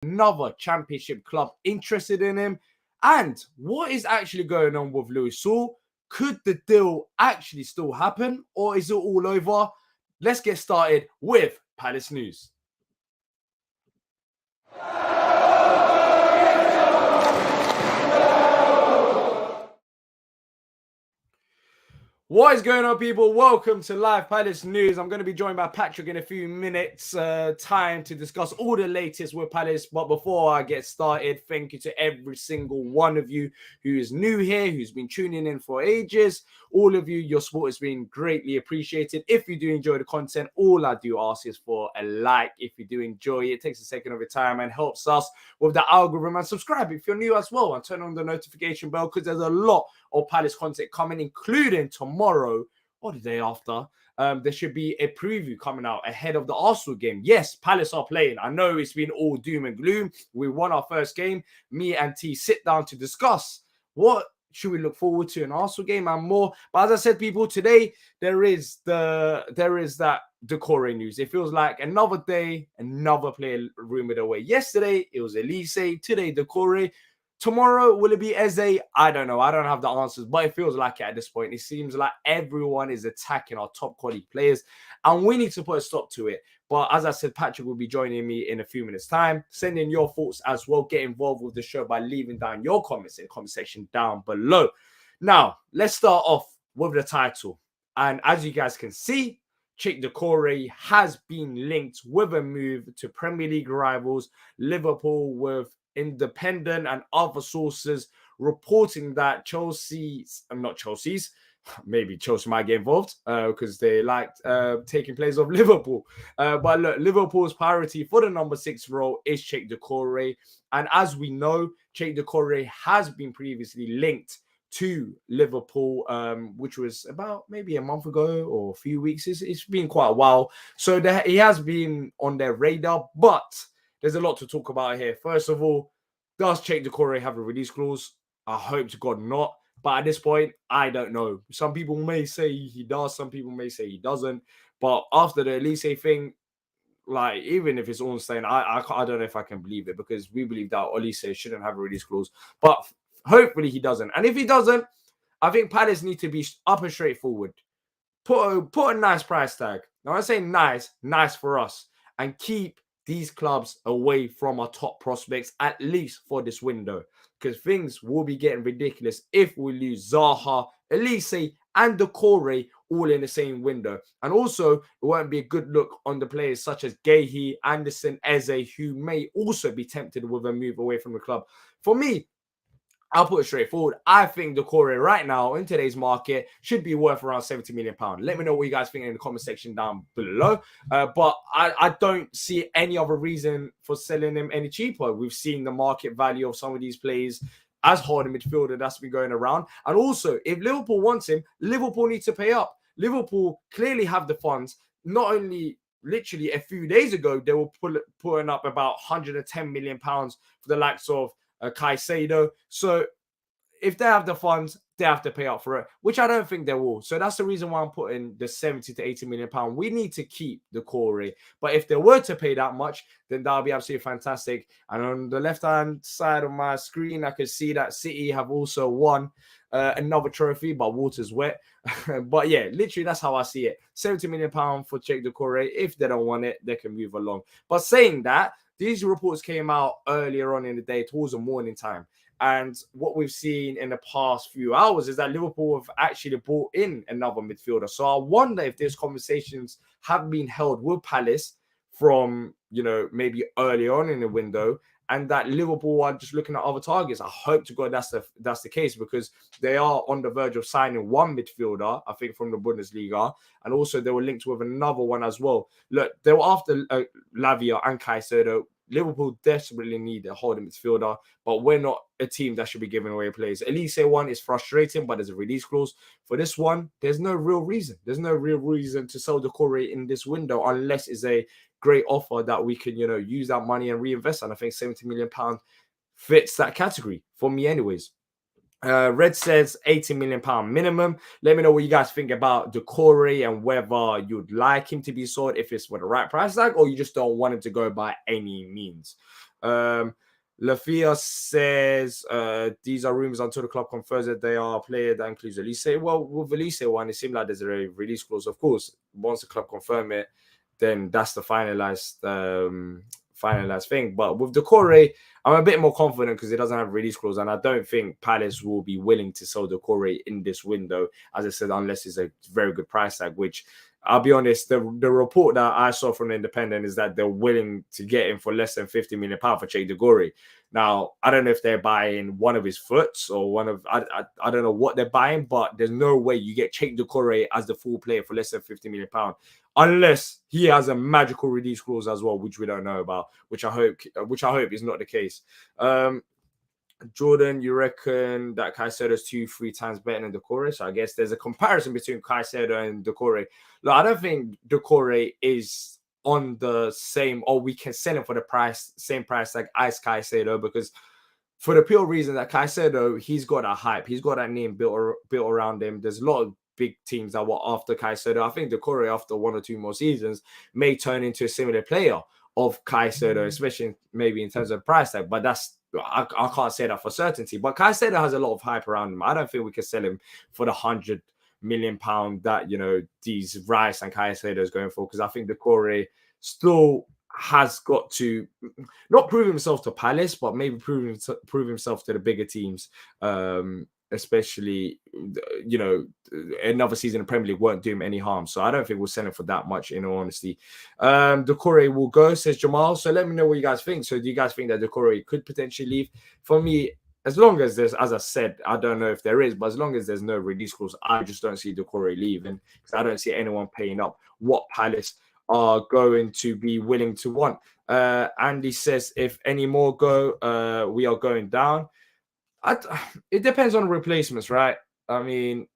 another championship club interested in him? And what is actually going on with Louis Saul? Could the deal actually still happen, or is it all over? Let's get started with Palace news. What is going on, people? Welcome to Live Palace News. I'm going to be joined by Patrick in a few minutes time to discuss all the latest with Palace. But before I get started, thank you to every single one of you who is new here, who's been tuning in for ages. All of you, your support has been greatly appreciated. If you do enjoy the content, all I do ask is for a like. If you do enjoy it, it takes a second of your time and helps us with the algorithm. And subscribe if you're new as well, and turn on the notification bell, because there's a lot of Palace content coming, including tomorrow or the day after. There should be a preview coming out ahead of the Arsenal game. Yes, Palace are playing. I know it's been all doom and gloom. We won our first game. Me and T sit down to discuss what should we look forward to an Arsenal game and more. But as I said, people, today there is that Doucouré news. It feels like another day, another player rumored away. Yesterday it was Elise. Today Doucouré. Tomorrow, will it be Eze? I don't know. I don't have the answers, but it feels like it at this point. It seems like everyone is attacking our top quality players, and we need to put a stop to it. But as I said, Patrick will be joining me in a few minutes' time. Send in your thoughts as well. Get involved with the show by leaving down your comments in the comment section down below. Now, let's start off with the title. And as you guys can see, Cheick Doucoure has been linked with a move to Premier League rivals Liverpool, with independent and other sources reporting that maybe Chelsea might get involved because they liked taking players of Liverpool. But look, Liverpool's priority for the number 6 role is Cheick Doucoure. And as we know, Cheick Doucoure has been previously linked to Liverpool, which was about maybe a month ago or a few weeks. It's been quite a while. So he has been on their radar, but there's a lot to talk about here. First of all, does Cheick Doucoure have a release clause? I hope to God not. But at this point, I don't know. Some people may say he does. Some people may say he doesn't. But after the Elise thing, like, even if it's Ornstein, I don't know if I can believe it, because we believe that Elise shouldn't have a release clause. But hopefully he doesn't. And if he doesn't, I think Palace need to be up and straightforward. Put a nice price tag. Now, I say nice for us, and keep these clubs away from our top prospects, at least for this window, because things will be getting ridiculous if we lose Zaha, Elise, and Doucoure all in the same window. And also, it won't be a good look on the players such as Gehi, Anderson, Eze, who may also be tempted with a move away from the club. For me, I'll put it straightforward. I think Doucoure right now in today's market should be worth around £70 million. Let me know what you guys think in the comment section down below. But I don't see any other reason for selling him any cheaper. We've seen the market value of some of these players as holding midfielder that's been going around. And also, if Liverpool wants him, Liverpool needs to pay up. Liverpool clearly have the funds. Not only literally a few days ago, they were putting up about £110 million for the likes of Caicedo. So if they have the funds, they have to pay up for it, which I don't think they will. So that's the reason why I'm putting the 70 to 80 million pound. We need to keep Doucoure, but if they were to pay that much, then that'll be absolutely fantastic. And on the left hand side of my screen, I can see that City have also won another trophy, but water's wet. But yeah, literally that's how I see it. 70 million pound for Cheick Doucoure. If they don't want it, they can move along. But saying that, these reports came out earlier on in the day, towards the morning time. And what we've seen in the past few hours is that Liverpool have actually brought in another midfielder. So I wonder if these conversations have been held with Palace from, maybe early on in the window, and that Liverpool are just looking at other targets. I hope to God that's the case, because they are on the verge of signing one midfielder, I think, from the Bundesliga, and also they were linked with another one as well. Look, they were after Lavia and Caicedo. Liverpool desperately need a holding midfielder, but we're not a team that should be giving away players. Elise one is frustrating, but there's a release clause. For this one, there's no real reason. There's no real reason to sell Doucoure in this window, unless it's a great offer that we can, use that money and reinvest. And I think £70 million fits that category for me anyways. Red says £80 million minimum. Let me know what you guys think about Doucoure and whether you'd like him to be sold if it's for the right price tag, or you just don't want him to go by any means. Lafia says these are rumors until the club confirms that they are a player that includes Elise. Well, with Elise one, it seemed like there's a release clause. Of course, once the club confirm it, then that's the finalized thing. But with Doucouré, I'm a bit more confident because it doesn't have a release clause, and I don't think Palace will be willing to sell Doucouré in this window, as I said, unless it's a very good price tag, which I'll be honest, the report that I saw from the Independent is that they're willing to get him for less than £50 million for Cheick Doucoure. Now, I don't know if they're buying one of his foots or one of, I don't know what they're buying, but there's no way you get Cheick Doucoure as the full player for less than £50 million, unless he has a magical release clause as well, which we don't know about, which I hope is not the case. Jordan, you reckon that Caicedo's 2-3 times better than Doucoure? So I guess there's a comparison between Caicedo and Doucoure. Look, I don't think Doucoure is on the same, or we can sell him for the same price like as Caicedo, because for the pure reason that Caicedo, he's got a hype, he's got that name built around him. There's a lot of big teams that were after Caicedo. I think Doucoure, after 1 or 2 more seasons, may turn into a similar player of Caicedo, especially maybe in terms of price tag, but I can't say that for certainty. But Caicedo has a lot of hype around him. I don't think we can sell him for the £100 million that, you know, these Rice and Caicedo is going for, because I think Doucoure still has got to not prove himself to Palace, but maybe prove himself to the bigger teams, especially, you know, another season in Premier League won't do him any harm. So I don't think we'll sell him for that much, in all honesty. Doucoure will go, says Jamal. So let me know what you guys think. So do you guys think that Doucoure could potentially leave? For me, as long as there's, as I said, I don't know if there is, but as long as there's no release clause, I just don't see Doucoure leaving, because I don't see anyone paying up what Palace are going to be willing to want. Andy says, if any more go, we are going down. It depends on replacements, right? I mean,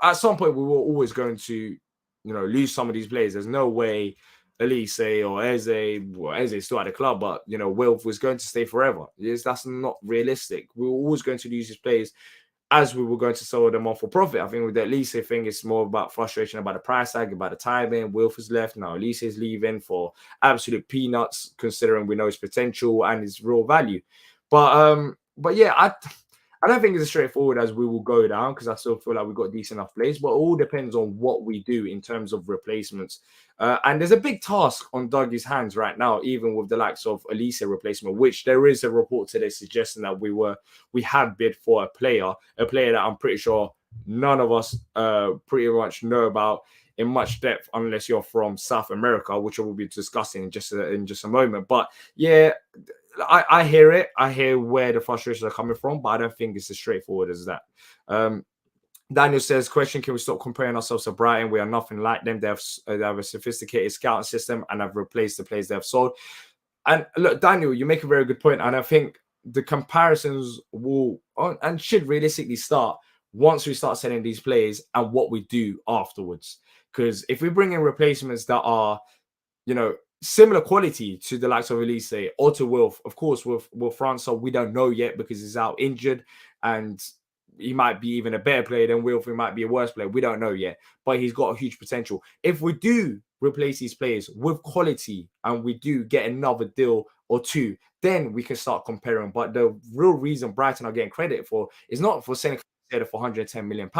at some point we were always going to, you know, lose some of these players. There's no way Elise or Eze still at the club, but, you know, Wilf was going to stay forever. Yes, that's not realistic. We were always going to lose these players as we were going to sell them on for profit. I think with the Elise thing, it's more about frustration about the price tag, about the timing. Wilf is left now. Elise is leaving for absolute peanuts, considering we know his potential and his real value. But yeah, I don't think it's as straightforward as we will go down, because I still feel like we've got decent enough players, but it all depends on what we do in terms of replacements. And there's a big task on Dougie's hands right now, even with the likes of Elise replacement, which there is a report today suggesting that we have bid for a player that I'm pretty sure none of us pretty much know about in much depth, unless you're from South America, which we'll be discussing in just a moment. But yeah, I hear it. I hear where the frustrations are coming from, but I don't think it's as straightforward as that. Daniel says, question, can we stop comparing ourselves to Brighton? We are nothing like them. They have a sophisticated scouting system and have replaced the players they have sold. And look, Daniel, you make a very good point. And I think the comparisons will and should realistically start once we start selling these players and what we do afterwards. Because if we bring in replacements that are, you know, similar quality to the likes of Elise or to Wilf, of course, with França, we don't know yet because he's out injured, and he might be even a better player than Wilf. He might be a worse player. We don't know yet, but he's got a huge potential. If we do replace these players with quality and we do get another deal or two, then we can start comparing. But the real reason Brighton are getting credit for is not for selling for £110 million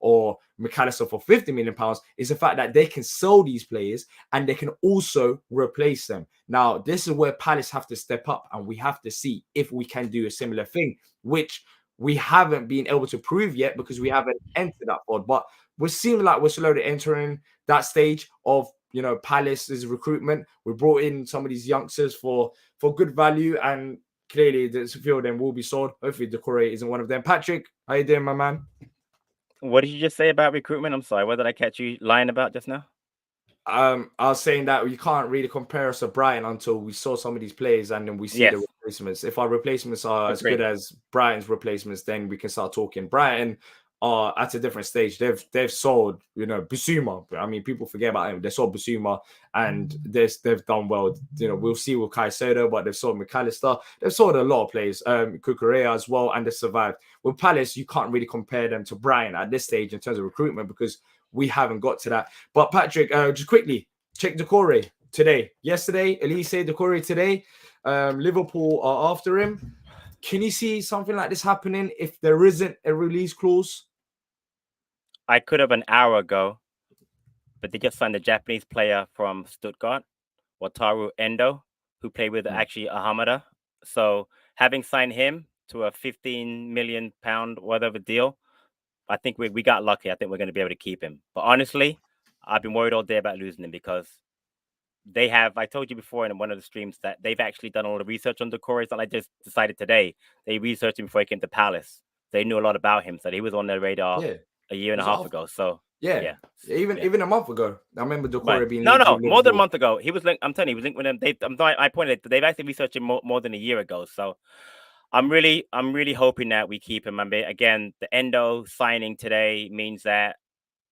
or McAllister for £50 million, is the fact that they can sell these players and they can also replace them. Now, this is where Palace have to step up, and we have to see if we can do a similar thing, which we haven't been able to prove yet because we haven't entered that pod. But we seem like we're slowly entering that stage of, you know, Palace's recruitment. We brought in some of these youngsters for good value, and clearly there's a few of them will be sold. Hopefully Doucouré isn't one of them. Patrick, how you doing, my man? What did you just say about recruitment? I'm sorry, what did I catch you lying about just now? I was saying that you can't really compare us to Brighton until we saw some of these players and then we see the replacements. If our replacements are as good as Brighton's replacements, then we can start talking. Brighton are at a different stage. They've sold, you know, Bissouma. I mean, people forget about him. They sold Bissouma and they've done well. You know, we'll see with Caicedo, but they've sold McAllister. They've sold a lot of players, Cucurella as well, and they survived. With Palace, you can't really compare them to Brighton at this stage in terms of recruitment because we haven't got to that. But Patrick, just quickly, Cheick Doucoure, today. Yesterday, Elise Doucouré today. Liverpool are after him. Can you see something like this happening if there isn't a release clause? I could have an hour ago, but they just signed a Japanese player from Stuttgart, Wataru Endo, who played with actually Ahamada. So having signed him to a £15 million whatever deal, I think we got lucky. I think we're going to be able to keep him. But honestly, I've been worried all day about losing him because they have. I told you before in one of the streams that they've actually done all the research on Doucouré. It's not like just decided today. They researched him before he came to Palace. They knew a lot about him, so he was on their radar a year and a half ago. So even a month ago, I remember Doucouré being no, linked with more than a Liverpool. month ago. He was linked. I'm telling you, he was linked with them. I pointed. They've actually researched him more than a year ago. So I'm really hoping that we keep him. I mean, again, the Endo signing today means that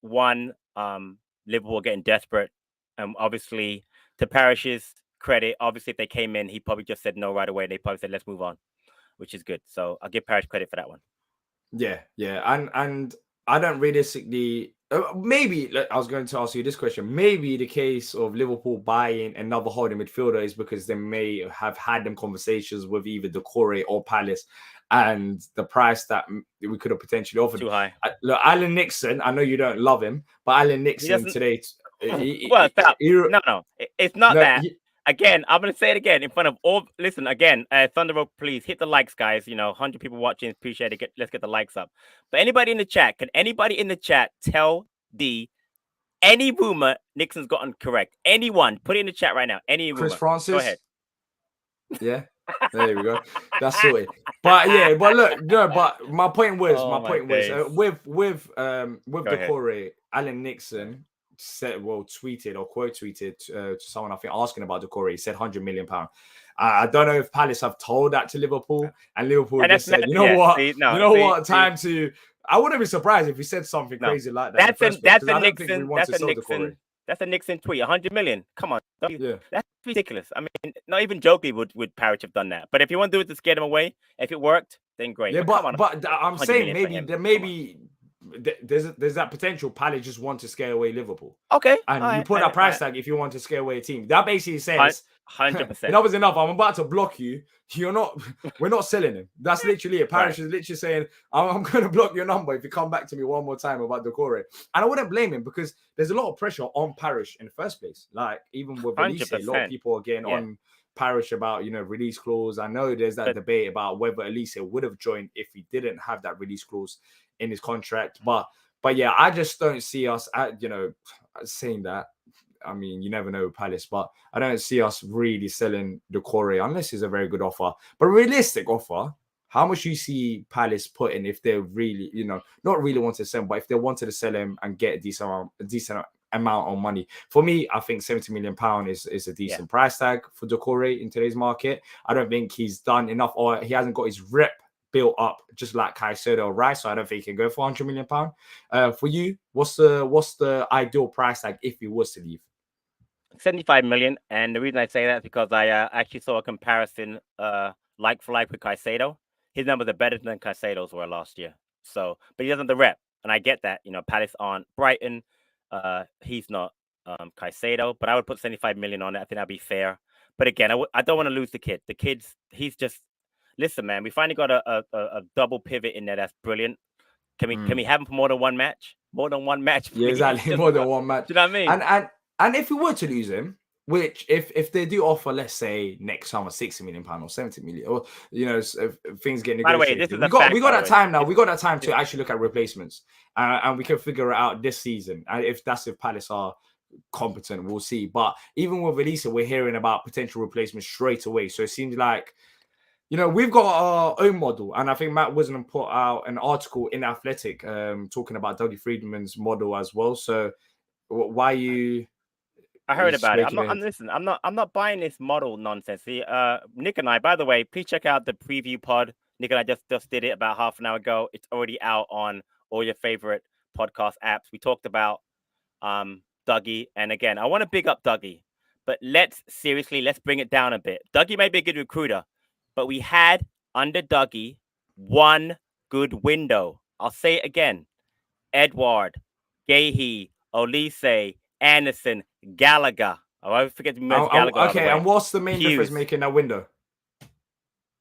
Liverpool getting desperate, and obviously to Parish's credit, obviously if they came in, he probably just said no right away. They probably said let's move on, which is good. So I'll give Parish credit for that one. Yeah, and I don't realistically. Maybe I was going to ask you this question. Maybe the case of Liverpool buying another holding midfielder is because they may have had them conversations with either Doucouré or Palace, and the price that we could have potentially offered too high. Look, Alan Nixon. I know you don't love him, but Alan Nixon today. No, it's not that. Again, I'm going to say it again in front of all. Listen, again, Thunderbolt, please hit the likes, guys. 100 people watching. Appreciate it. Let's get the likes up. But anybody in the chat, can anybody in the chat tell any rumor Nixon's gotten correct? Anyone? Put it in the chat right now. Any rumor. Chris Francis? Go ahead. Yeah. There we go. That's sorted. But look, no, but my point was with Doucouré, Alan Nixon tweeted or quote tweeted to someone, I think, asking about Doucouré. He said £100 million. I don't know if Palace have told that to Liverpool, and Liverpool just said, what? Time to. I wouldn't be surprised if he said something crazy like that. That's a Nixon. That's a Nixon tweet. 100 million. Come on. That's ridiculous. I mean, not even Jokey would Parrish have done that. But if you want to do it to scare them away, if it worked, then great. Yeah, but I'm saying maybe there's that potential Palace just want to scare away Liverpool. Okay. And you put that price tag if you want to scare away a team. That basically says 100%. Enough is enough. I'm about to block you. We're not selling him. That's literally it. Parish is literally saying, I'm going to block your number if you come back to me one more time about Doucouré. And I wouldn't blame him because there's a lot of pressure on Parish in the first place. Like, even with Elise, a lot of people are getting on Parish about, release clause. I know there's that debate about whether Elise would have joined if he didn't have that release clause in his contract. But yeah, I just don't see us saying that. I mean, you never know with Palace, but I don't see us really selling Doucouré unless it's a very good offer. But realistic offer, how much you see Palace putting if they really, not really want to sell him, but if they wanted to sell him and get a decent amount of money. For me, I think £70 million is a decent price tag for Doucouré in today's market. I don't think he's done enough, or he hasn't got his rep built up just like Caicedo or Rice, so I don't think he can go for £100 million. For you, what's the ideal price tag if he was to leave? 75 million, and the reason I say that is because I actually saw a comparison like for like with Caicedo. His numbers are better than Caicedo's were last year. So, but he doesn't have the rep, and I get that. Palace aren't Brighton. He's not Caicedo, but I would put 75 million on it. I think that'd be fair. But again, I don't want to lose the kid. The kid's listen, man. We finally got a double pivot in there. That's brilliant. Can we have him for more than one match? More than one match? Please? Yeah, exactly. More than one match. Do you know what I mean? And if we were to lose him, which if they do offer, let's say next summer £60 million or 70 million, or if things get negotiated, by the way, this is we got that time now. We got that time to actually look at replacements, and we can figure it out this season. And if Palace are competent, we'll see. But even with Elisa, we're hearing about potential replacements straight away. So it seems like we've got our own model, and I think Matt Wisdom put out an article in Athletic talking about Dougie Friedman's model as well. So why you? I heard about it. I'm not buying this model nonsense. See, Nick and I, by the way, please check out the preview pod. Nick and I just did it about half an hour ago. It's already out on all your favorite podcast apps. We talked about Dougie, and again, I want to big up Dougie, but let's bring it down a bit. Dougie may be a good recruiter, but we had under Dougie one good window. I'll say it again: Edward, Gahey, Olise, Anderson, Gallagher. Oh, I forget to merge Gallagher. Okay, and what's the main difference making that window?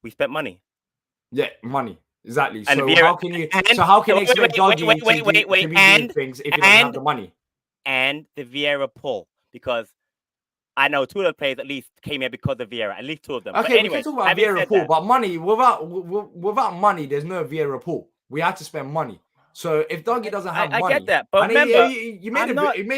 We spent money. Yeah, money. Exactly. And So Vieira, how can you expect Dougie to be doing things if he doesn't have the money? And the Vieira pull, because I know 2 of the players at least came here because of Vieira. At least 2 of them. Okay, but anyway, we can talk about Vieira pull, but money without money, there's no Vieira pull. We had to spend money. So if Dougie doesn't have money, I get that. But remember, you made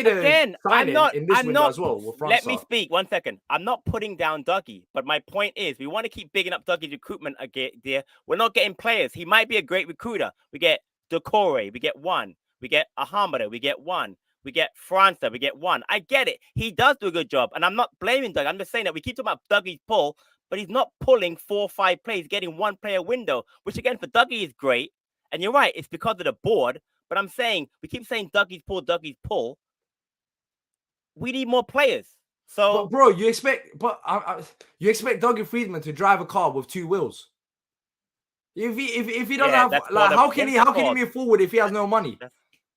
a signing in this window as well. Let me speak 1 second. I'm not putting down Dougie, but my point is we want to keep bigging up Dougie's recruitment again, dear. We're not getting players. He might be a great recruiter. We get Doucouré, we get 1. We get Ahamada, we get 1. We get França, we get 1. I get it. He does do a good job. And I'm not blaming Doug. I'm just saying that we keep talking about Dougie's pull, but he's not pulling 4 or 5 plays, getting 1 player window, which again for Dougie is great. And you're right, it's because of the board. But I'm saying, we keep saying Dougie's pull. We need more players. So, but bro, you expect Dougie Friedman to drive a car with 2 wheels? If he doesn't have, like, how can he move forward if he has no money?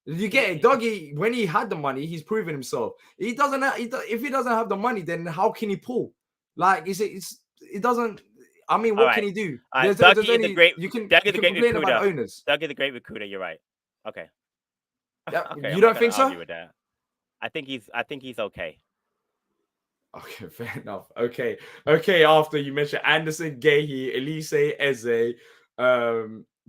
You get it, Dougie. When he had the money, he's proven himself. He doesn't. If he doesn't have the money, then how can he pull? Like, it doesn't. I mean, what can he do? Dougie is a great. You can complain about owners. Dougie is a great recruiter. You're right. Okay. Yeah, okay. You don't think so? With that. I think he's okay. Okay, fair enough. Okay. After you mentioned Anderson, Gehi, Elise, Eze,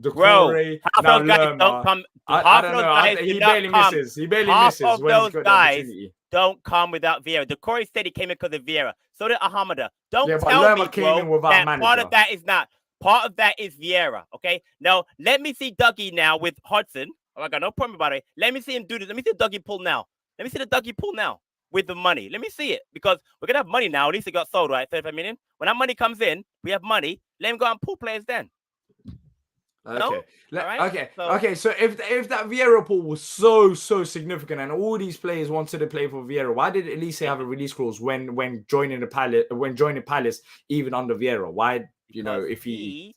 Doucouré, now Lerma. I don't know. He barely misses. He barely misses when he's got the opportunity. Don't come without Vieira. Doucouré said he came in because of Vieira. So did Ahamada. Don't tell Lerma me, came in without that manager. part of that is not. Part of that is Vieira. Okay. Now let me see Dougie now with Hudson. Oh, I got no problem about it. Let me see him do this. Let me see Dougie pull now. Let me see the Dougie pull now with the money. Let me see it, because we're gonna have money now. At least it got sold, right? 35 million. When that money comes in, we have money. Let him go and pull players then. Okay. No? Right? Okay. So if that Vieira pool was so significant and all these players wanted to play for Vieira, why did Elise have a release clause when joining Palace, even under Vieira? Why, if he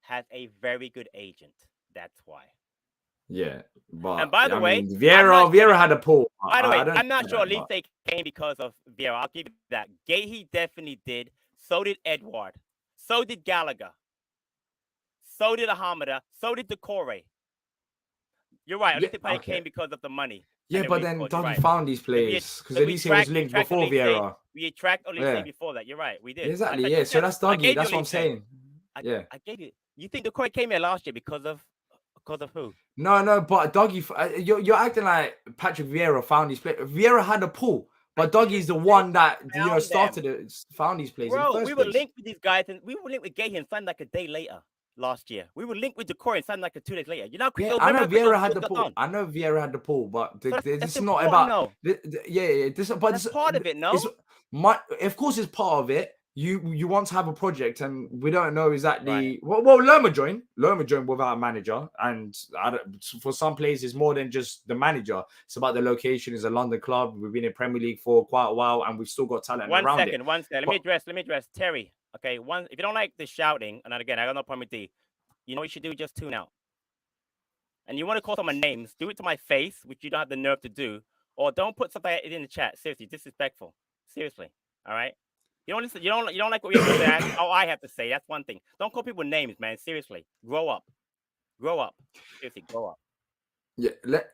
has a very good agent. That's why. Yeah, but and by the way, Vieira had a pull. By the way, I'm not sure Elise came because of Vieira. I'll give you that. Gehi definitely did. So did Edward. So did Gallagher. So did Ahamada. So did Doucouré. You're right. Elise probably came because of the money. Yeah, but then Dougie found these players because Elise was linked before Vieira. We attract Elise before that. You're right. We did. Exactly. Yeah. So that's Dougie. That's what I'm saying. I gave you. You think Doucouré came here last year because of who? No, but Dougie, you're acting like Patrick Vieira found these players. Vieira had a pull, but Dougie's the one that found these players. Bro, we were linked with these guys, and we were linked with Gehi and signed like a day later last year. We were linked with Doucouré and signed like 2 days later. I know Vieira had the pull. I know Vieira had the pull, but this is not about. That's part of it. No, of course, it's part of it. You want to have a project, and we don't know exactly. Right. Well, Lerma joined without a manager, and for some players, it's more than just the manager. It's about the location. It's a London club. We've been in Premier League for quite a while, and we've still got talent around it. One second. Let me address Terry. Okay, if you don't like the shouting, and again, I got no problem with D. You know what you should do? Just tune out. And you want to call someone names? Do it to my face, which you don't have the nerve to do, or don't put something in the chat. Seriously, disrespectful. Seriously, all right. You don't listen. You don't like what we have to say. That's all I have to say. That's one thing. Don't call people names, man. Seriously, grow up. Seriously, grow up.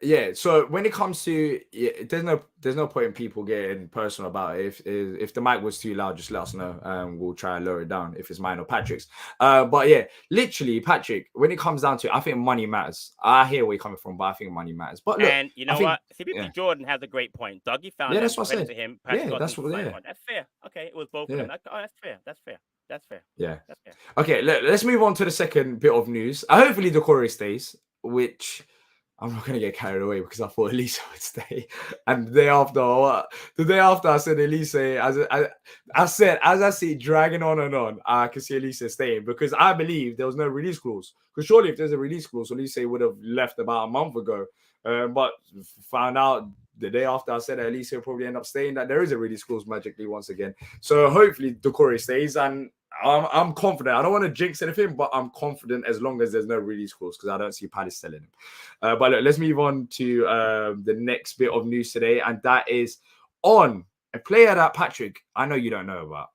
Yeah. So when it comes to, there's no point in people getting personal about it. If the mic was too loud, just let us know, and we'll try and lower it down if it's mine or Patrick's. But yeah, literally, Patrick, when it comes down to it, I think money matters. I hear where you're coming from, but I think money matters. But look, and you know what? CBP Jordan has a great point. Dougie found that's what I said. To him. That's what. That's fair. Okay, it was both of them. That's fair. Yeah. That's fair. Okay, let's move on to the second bit of news. Hopefully, Doucouré stays, which. I'm not going to get carried away because I thought Elise would stay. And the day after I said Elise, as I see it dragging on, I can see Elise staying because I believe there was no release clause. Because surely if there's a release clause, Elise would have left about a month ago. But found out the day after I said that Elise will probably end up staying, that there is a release clause magically once again. So hopefully Doucouré stays, and I'm confident. I don't want to jinx anything, but I'm confident as long as there's no release clause because I don't see Palace selling him. But look, let's move on to the next bit of news today, and that is on a player that Patrick, I know you don't know about,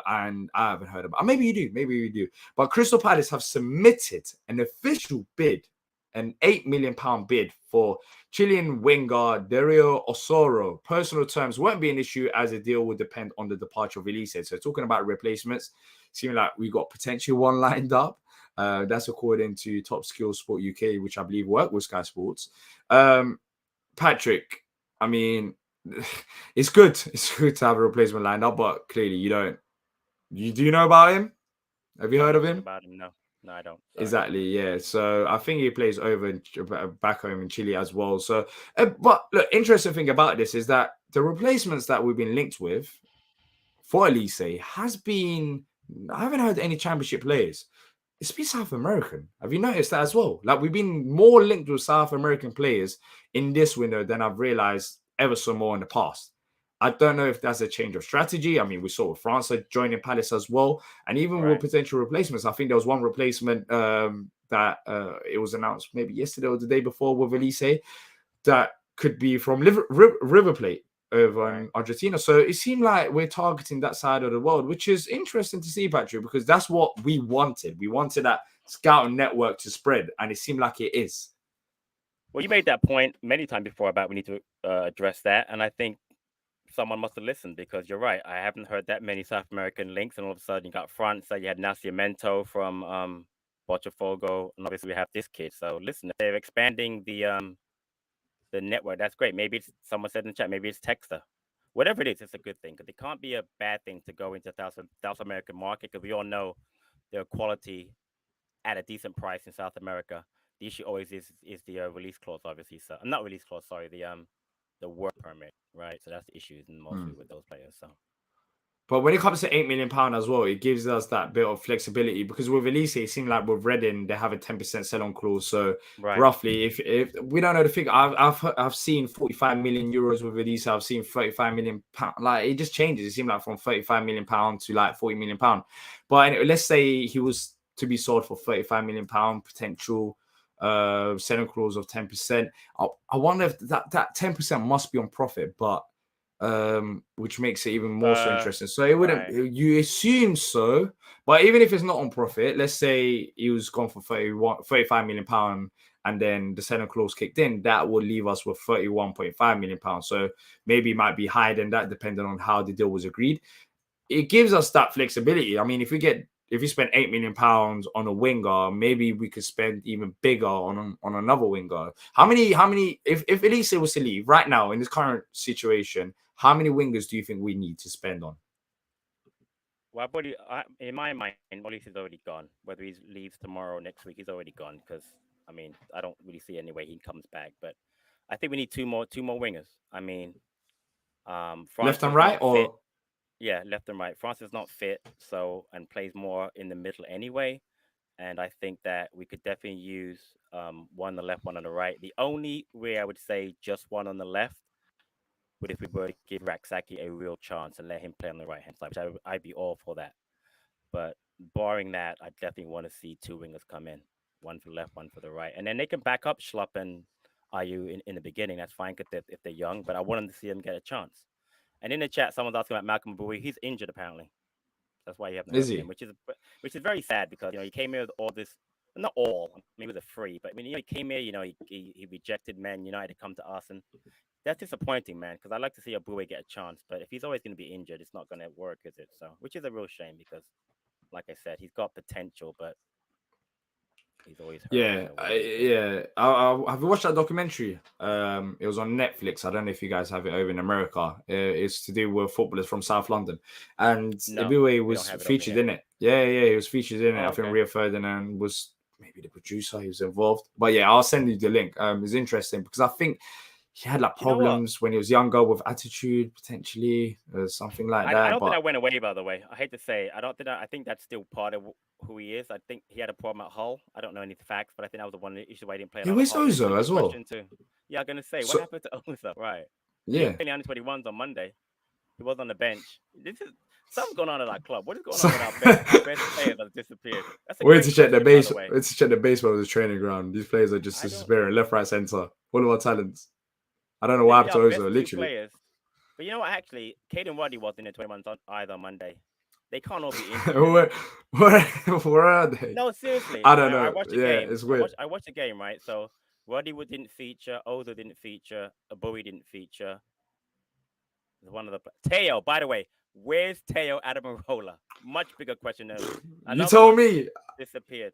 and I haven't heard about. Maybe you do, maybe you do. But Crystal Palace have submitted an official bid, an £8 million bid for Chilean winger Dario Osorio. Personal terms won't be an issue as the deal will depend on the departure of Elise. So talking about replacements, seeming like we got potentially one lined up. That's according to Top Skills Sport UK, which I believe work with Sky Sports. Patrick, I mean, it's good. It's good to have a replacement lined up, but clearly you don't. Do you know about him? Have you heard of him? About him? No, I don't. Sorry. Exactly, yeah. So I think he plays back home in Chile as well. So, but look, interesting thing about this is that the replacements that we've been linked with for Elise has been. I haven't heard any championship players. It's been South American. Have you noticed that as well? Like we've been more linked with South American players in this window than I've realized ever so more in the past. I don't know if that's a change of strategy. I mean, we saw with France joining Palace as well, and even with potential replacements. I think there was one replacement that it was announced maybe yesterday or the day before with Elise that could be from River Plate over in Argentina. So it seemed like we're targeting that side of the world, which is interesting to see, Patrick, because that's what we wanted. We wanted that scouting network to spread, and it seemed like it is. Well, you made that point many times before about we need to address that, and I think someone must have listened because you're right. I haven't heard that many South American links, and all of a sudden you got France, you had Nascimento from Botafogo, and obviously we have this kid. So listen, if they're expanding the network, that's great. Maybe it's someone said in the chat, maybe it's Texter. Whatever it is, it's a good thing because it can't be a bad thing to go into South American market because we all know their quality at a decent price in South America. The issue always is the release clause, obviously. So not release clause, sorry, the work permit, right? So that's the issue mostly with those players. So. But when it comes to £8 million as well, it gives us that bit of flexibility because with Elise, it seemed like with Reading, they have a 10% sell-on clause. So roughly, if we don't know the figure, I've seen 45 million euros with Elise. I've seen 35 million pounds. Like it just changes. It seemed like from 35 million pounds to like 40 million pounds. But anyway, let's say he was to be sold for 35 million pound potential selling clause of 10%. I wonder if that 10% must be on profit, but. Which makes it even more so interesting. So it wouldn't you assume so, but even if it's not on profit, let's say he was gone for 35 million pound and then the selling clause kicked in, that would leave us with 31.5 million pounds. So maybe it might be higher than that depending on how the deal was agreed. It gives us that flexibility. I mean, if you spend £8 million on a winger, maybe we could spend even bigger on another winger. How many? If Elise was to leave right now in this current situation, how many wingers do you think we need to spend on? Well, in my mind, Elise is already gone. Whether he leaves tomorrow or next week, he's already gone. Because I mean, I don't really see any way he comes back. But I think we need two more wingers. I mean, France left and right, or yeah, left and right. France is not fit, and plays more in the middle anyway. And I think that we could definitely use one on the left, one on the right. The only way I would say just one on the left would if we were to give Rak-Sakyi a real chance and let him play on the right hand side, which I'd be all for that. But barring that, I definitely want to see two wingers come in, one for the left, one for the right, and then they can back up Schlupp and Ayew in the beginning. That's fine if they're young, but I want them to see them get a chance. And in the chat, someone's asking about Malcolm Bowie. He's injured apparently. That's why you haven't heard of him, which is very sad because he came here with all this, not all, maybe the free, but I mean he came here, he rejected Man United to come to us, and that's disappointing, man. Because I'd like to see Bowie get a chance, but if he's always going to be injured, it's not going to work, is it? So, which is a real shame because, like I said, he's got potential, but he's always hurt. Yeah. Have you watched that documentary? It was on Netflix. I don't know if you guys have it over in America. It's to do with footballers from South London, and Bowie was featured in it. Yeah, he was featured in it. I think Rio Ferdinand was maybe the producer. He was involved, but yeah, I'll send you the link. It's interesting because I think he had like problems when he was younger with attitude, potentially, or something like that. I don't think that went away, by the way. I hate to say, I think that's still part of who he is. I think he had a problem at Hull. I don't know any facts, but I think that was the one issue why he didn't play. He was Ozo as well. Yeah, I'm gonna say, what happened to Ozo? Right. Yeah. He only 21s on Monday. He was on the bench. Something's going on at our club. What is going on with our best players that disappeared? Wait to check the base. Wait to check the baseball of the training ground. These players are just disappearing left, right, center. All of our talents. I don't know what happened to Ozo, literally. But you know what? Actually, Caden Roddy was in the 21s on either Monday. They can't all be injured. where, where, where are they? No, seriously. I don't I know. watched the Yeah, game. it's weird. I watched the game, right? So Roddy didn't feature. Ozo didn't feature. Bowie didn't feature. One of the Teo. By the way, where's Teo Adamarola? Much bigger question than You another told one me. disappeared.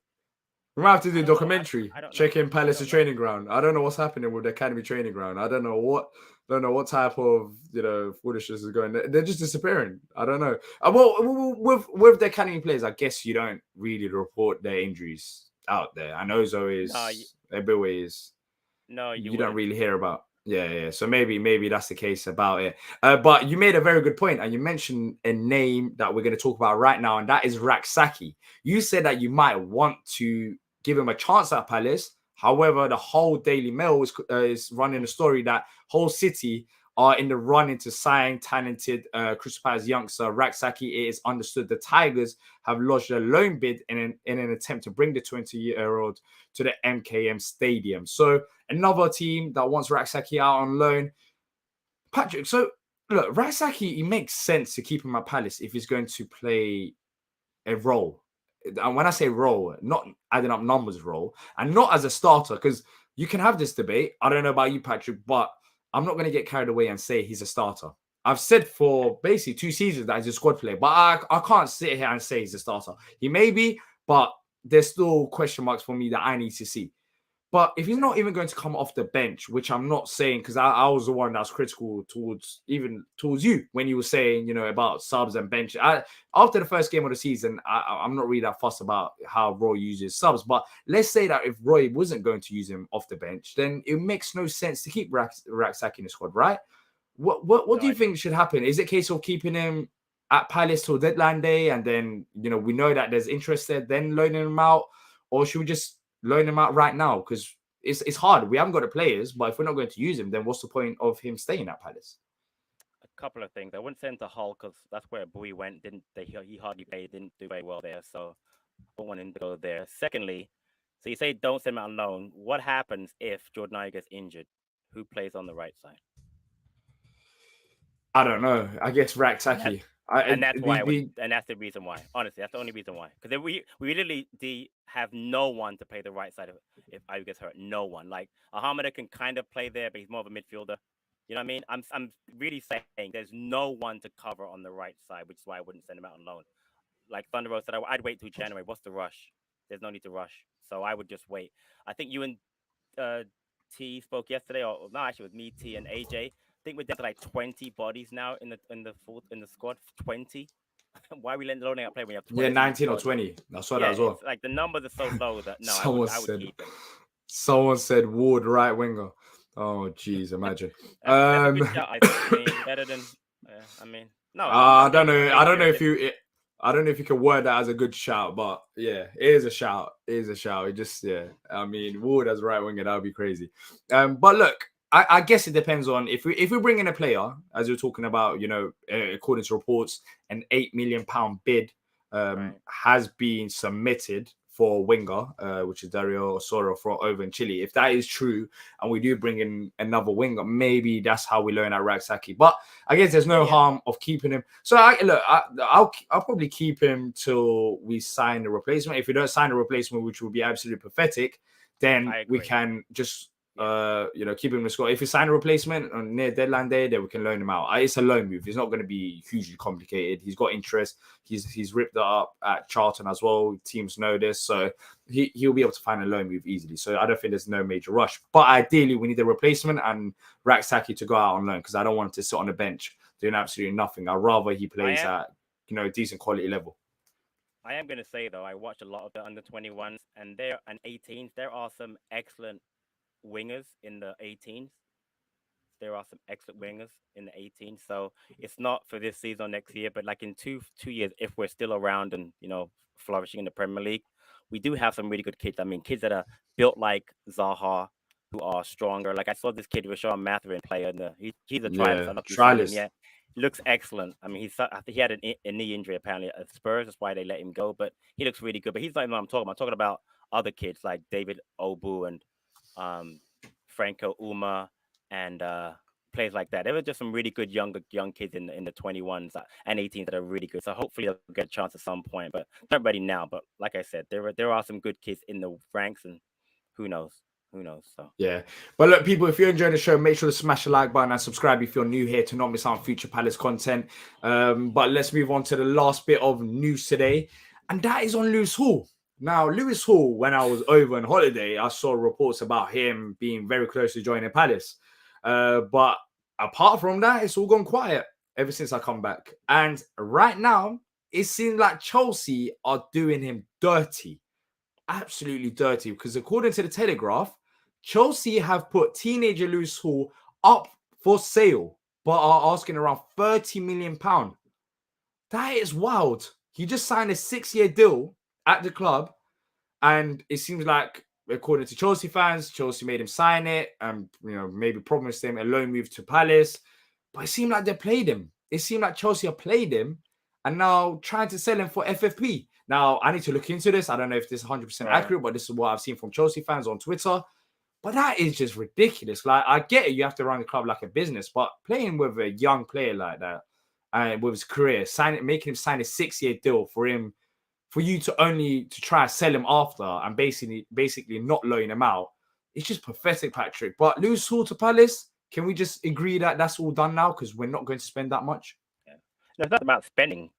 We might have to I do a don't know. documentary. I don't know. Checking I Palace don't know. training ground. I don't know what's happening with the academy training ground. I don't know what type of foolishness is going. They're just disappearing. I don't know. Well, with the academy players, I guess you don't really report their injuries out there. I know Zoe No, is, Ebewe is. no, you You don't wouldn't. really hear about. Yeah. So maybe that's the case about it. But you made a very good point, and you mentioned a name that we're going to talk about right now, and that is Rak-Sakyi. You said that you might want to give him a chance at Palace. However, the whole Daily Mail is running a story that Hull City are in the running to sign talented Crystal Palace youngster Rak-Sakyi. It is understood the Tigers have lodged a loan bid in an attempt to bring the 20-year-old to the MKM Stadium. So another team that wants Rak-Sakyi out on loan. Patrick, so look, Rak-Sakyi, it makes sense to keep him at Palace if he's going to play a role. And when I say role, not adding up numbers role, and not as a starter, because you can have this debate. I don't know about you, Patrick, but I'm not going to get carried away and say he's a starter. I've said for basically 2 seasons that he's a squad player, but I can't sit here and say he's a starter. He may be, but there's still question marks for me that I need to see. But if he's not even going to come off the bench, which I'm not saying, because I was the one that was critical towards you when you were saying, about subs and bench. After the first game of the season, I'm not really that fussed about how Roy uses subs. But let's say that if Roy wasn't going to use him off the bench, then it makes no sense to keep Rak-Sakyi in the squad, right? What do you think should happen? Is it a case of keeping him at Palace till deadline day, and then we know that there's interest there, then loaning him out, or should we just loan him out right now? Because it's hard. We haven't got the players, but if we're not going to use him, then what's the point of him staying at Palace? A couple of things. I wouldn't send to Hull because that's where Bowie went. He hardly played. Didn't do very well there. So I don't want him to go there. Secondly, so you say don't send him out on loan. What happens if Jordan Ayew gets injured? Who plays on the right side? I don't know. I guess Rak-Sakyi. And that's why and that's the reason why. Honestly, that's the only reason why. Because we literally have no one to play the right side if Ayew gets hurt. No one. Like Ahamada can kind of play there, but he's more of a midfielder. You know what I mean? I'm really saying there's no one to cover on the right side, which is why I wouldn't send him out on loan. Like Thunder Rose said, I'd wait till January. What's the rush? There's no need to rush. So I would just wait. I think you and T spoke yesterday, or no, actually it was me, T, and AJ. I think we're down to like 20 bodies now in the squad. 20. Why are we loaning out play when you have 20? Yeah, 19 or 20. I saw that as well. It's like the numbers are so low that no, I would keep him. Someone said Ward right winger. Oh, jeez, imagine. That's a good shot. I mean, better than. No. I don't know. I don't know if you can word that as a good shout, but yeah, it is a shout. It is a shout. It just I mean, Ward as right winger, that would be crazy. But look, I guess it depends on if we bring in a player, as you're talking about, according to reports, an £8 million bid has been submitted for winger, which is Dario Osorio for over in Chile. If that is true, and we do bring in another winger, maybe that's how we learn at Rak-Sakyi. But I guess there's no harm of keeping him. So I'll probably keep him till we sign the replacement. If we don't sign the replacement, which would be absolutely pathetic, then we can just keep him in the squad. If we sign a replacement on near deadline day, then we can loan him out. It's a loan move. It's not going to be hugely complicated. He's got interest. He's ripped it up at Charlton as well. Teams know this, so he'll be able to find a loan move easily. So I don't think there's no major rush. But ideally, we need a replacement and Rak-Sakyi to go out on loan, because I don't want him to sit on the bench doing absolutely nothing. I'd rather he plays at decent quality level. I am going to say though, I watched a lot of the under 21s and 18s. There are some excellent wingers in the 18s. There are some excellent wingers in the 18s. So it's not for this season or next year, but like in two years, if we're still around and flourishing in the Premier League, we do have some really good kids. I mean, kids that are built like Zaha, who are stronger. Like I saw this kid, Rashawn Matherin, play he's a trialist. Yeah, looks excellent. I mean, he had a knee injury apparently at Spurs. That's why they let him go. But he looks really good. But he's not even what I'm talking about. I'm talking about other kids like David Obu and Franco Uma and players like that. There were just some really good young kids in the 21s and 18s that are really good. So hopefully they'll get a chance at some point, but not ready now. But like I said, there are some good kids in the ranks, and who knows? Who knows? So yeah. But look, people, if you're enjoying the show, make sure to smash the like button and subscribe if you're new here to not miss out on future Palace content. But let's move on to the last bit of news today, and that is on Lewis Hall. Now, Lewis Hall, when I was over on holiday, I saw reports about him being very close to joining Palace. But apart from that, it's all gone quiet ever since I come back. And right now, it seems like Chelsea are doing him dirty. Absolutely dirty. Because according to the Telegraph, Chelsea have put teenager Lewis Hall up for sale, but are asking around £30 million. That is wild. He just signed a 6-year deal at the club, and it seems like, according to Chelsea fans, Chelsea made him sign it and maybe promised him a loan move to Palace. But it seemed like they played him. It seemed like Chelsea have played him and now trying to sell him for FFP. Now, I need to look into this. I don't know if this is 100% accurate, but this is what I've seen from Chelsea fans on Twitter. But that is just ridiculous. Like, I get it, you have to run the club like a business, but playing with a young player like that and with his career, making him sign a 6-year deal for you to try and sell him after and basically not loan him out, it's just pathetic, Patrick. But Lewis Hall to Palace, can we just agree that that's all done now because we're not going to spend that much? Yeah. No, it's not about spending.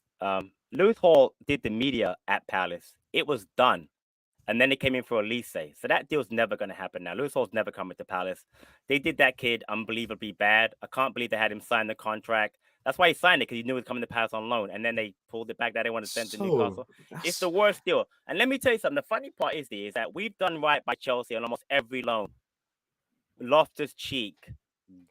Lewis Hall did the media at Palace. It was done. And then they came in for Elise. So that deal's never going to happen now. Lewis Hall's never coming to Palace. They did that kid unbelievably bad. I can't believe they had him sign the contract. That's why he signed it, because he knew he was coming to Palace on loan. And then they pulled it back that they wanted to send to Newcastle. It's the worst deal. And let me tell you something. The funny part is that we've done right by Chelsea on almost every loan. Loftus-Cheek,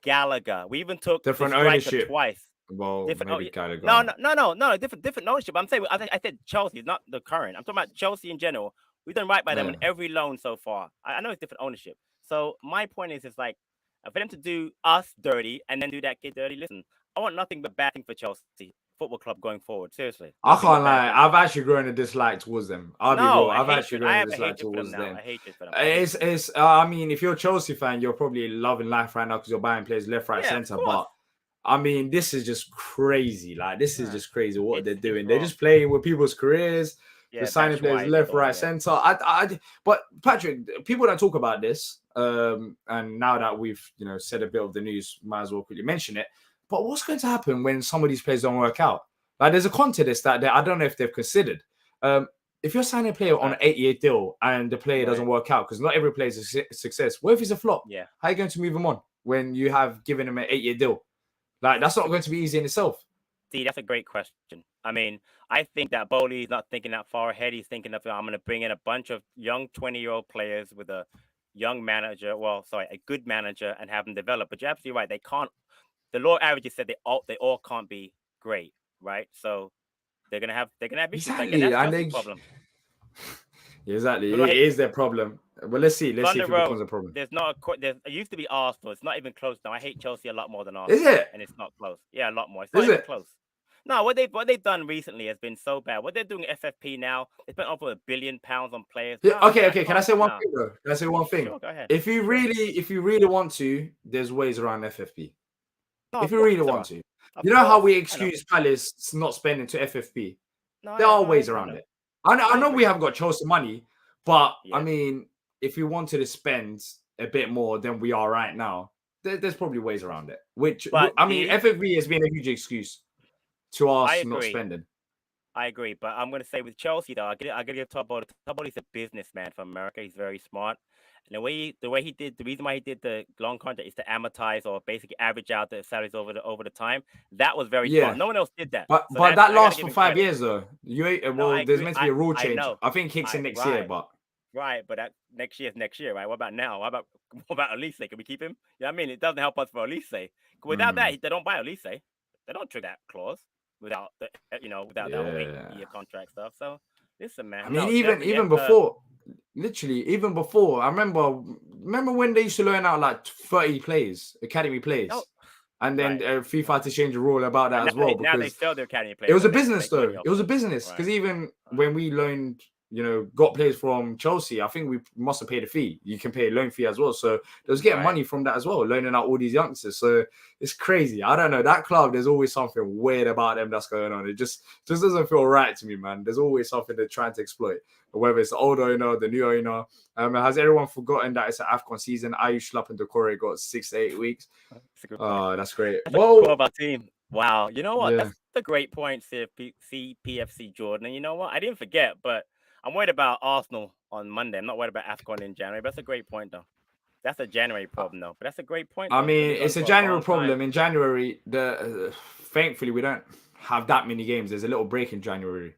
Gallagher. We even took different ownership twice. Well, maybe Gallagher. No. Different ownership. I'm saying I said Chelsea, not the current. I'm talking about Chelsea in general. We've done right by them on every loan so far. I know it's different ownership. So my point is, it's like for them to do us dirty and then do that kid dirty. Listen, I want nothing but bad thing for Chelsea Football Club going forward. Seriously, I can't lie. I've actually grown a dislike towards them. I'll be real. I've actually grown a dislike towards them. I hate it for them. It's. I mean, if you're a Chelsea fan, you're probably loving life right now because you're buying players left, right, center. But I mean, this is just crazy. Like, this is just crazy what they're doing. They're just playing with people's careers. They're signing players left, right, center. But Patrick, people don't talk about this. And now that we've said a bit of the news, might as well quickly mention it. But what's going to happen when some of these players don't work out? Like, there's a contest that I don't know if they've considered. If you're signing a player on an 8-year deal and the player doesn't work out, because not every player is a success. What if he's a flop? Yeah. How are you going to move him on when you have given him an 8-year deal? Like, that's not going to be easy in itself. See, that's a great question. I mean, I think that Bowley is not thinking that far ahead. He's thinking of, I'm going to bring in a bunch of young 20-year-old players with a young manager. A good manager, and have them develop. But you're absolutely right. They can't. The law averages said they all can't be great, right? So they're gonna have issues. Exactly. That's the problem. Exactly. It is their problem. Well, let's see. Let's see if it becomes a problem. It used to be Arsenal. It's not even close now. I hate Chelsea a lot more than Arsenal. Is it? And it's not close. Yeah, a lot more. It's not even close. No, what they've done recently has been so bad. What they're doing at FFP now, they spent over £1 billion on players. Yeah, okay. Can I say one thing though? Can I say one thing? Sure, go ahead. If you really want to, there's ways around FFP. If you really want to. You know how we excuse Palace not spending to FFP? There are ways around it. I know we haven't got Chelsea money, but I mean, if we wanted to spend a bit more than we are right now, there's probably ways around it. FFP has been a huge excuse to us not spending. I agree, but I'm going to say with Chelsea, though, I got to give Todd Bowley. Todd Bowley's a businessman from America. He's very smart. And the reason why he did the long contract is to amortize or basically average out the salaries over the time. That was very smart. No one else did that. But that lasts for 5 years, though. There's meant to be a rule change. I think kicks in next year, but but that next year is next year, right? What about now? What about Elise? Can we keep him? Yeah, I mean, it doesn't help us for Elise. Without that, they don't buy Elise. They don't trigger that clause without that whole 8-year contract stuff. So listen, man. I mean, even before. Literally, even before, I remember when they used to loan out like 30 players, academy players, and then FIFA had to change the rule about that as well. Now they sell their academy players. It was a business, though. It was a business because even when we loaned got players from Chelsea. I think we must have paid a fee. You can pay a loan fee as well. So they was getting money from that as well, loaning out all these youngsters. So it's crazy. I don't know. That club, there's always something weird about them that's going on. It just doesn't feel right to me, man. There's always something they're trying to exploit. Whether it's the old owner, the new owner. Has everyone forgotten that it's an AFCON season? Ayush and Doucouré got 6 to 8 weeks. That's great. That's cool of our team. Wow. You know what? Yeah. That's a great point, CPFC Jordan. And you know what? I didn't forget, but I'm worried about Arsenal on Monday. I'm not worried about AFCON in January. But that's a great point, though. That's a January problem, though. But that's a great point. I mean, it's a January problem. In January, thankfully, we don't have that many games. There's a little break in January.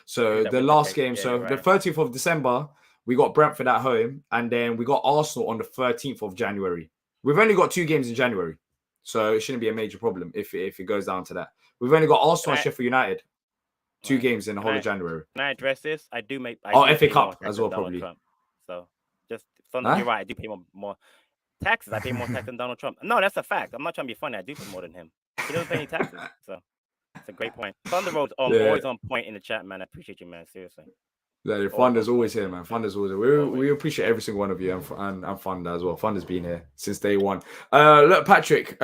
So the last game, the 30th of December, we got Brentford at home, and then we got Arsenal on the 13th of January. We've only got 2 games in January, so it shouldn't be a major problem if it goes down to that. We've only got Arsenal and Sheffield United, 2 games in the whole of January. Can I address this? I do make FA Cup as well, probably. Trump. So you're right. I do pay more taxes. I pay more tax than Donald Trump. No, that's a fact. I'm not trying to be funny. I do pay more than him. He doesn't pay any taxes. So it's a great point. Thunder Road's always on point in the chat, man. I appreciate you, man. Seriously. Yeah, Funder's always here, man. Funder's always here. We appreciate every single one of you and Funder as well. Funder's been here since day one. Look, Patrick,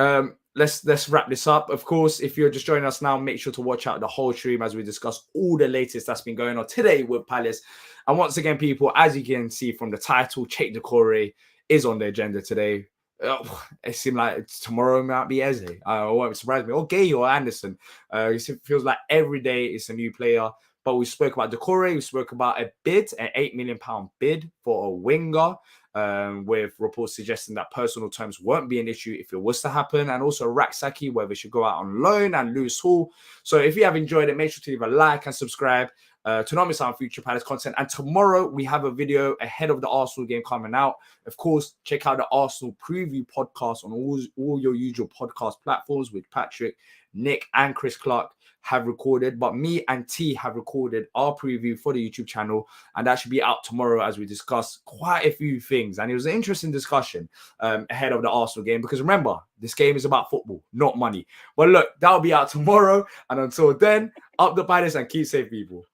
let's wrap this up. Of course, if you're just joining us now, make sure to watch out the whole stream as we discuss all the latest that's been going on today with Palace. And once again, people, as you can see from the title, Cheick Doucoure is on the agenda today. It seemed like tomorrow might be Eze. It won't surprise me. Or Gay or Anderson. It feels like every day it's a new player. But we spoke about Doucoure. We spoke about a bid, an £8 million bid for a winger, with reports suggesting that personal terms won't be an issue if it was to happen. And also Rak-Sakyi, where they should go out on loan, and Lewis Hall. So if you have enjoyed it, make sure to leave a like and subscribe to not miss out on future Palace content. And tomorrow we have a video ahead of the Arsenal game coming out. Of course, check out the Arsenal preview podcast on all your usual podcast platforms, with Patrick, Nick, and Chris Clark have recorded, but me and T have recorded our preview for the YouTube channel, and that should be out tomorrow as we discuss quite a few things. And it was an interesting discussion ahead of the Arsenal game, because remember, this game is about football, not money. But look, that'll be out tomorrow, and until then, up the Palace and keep safe, people.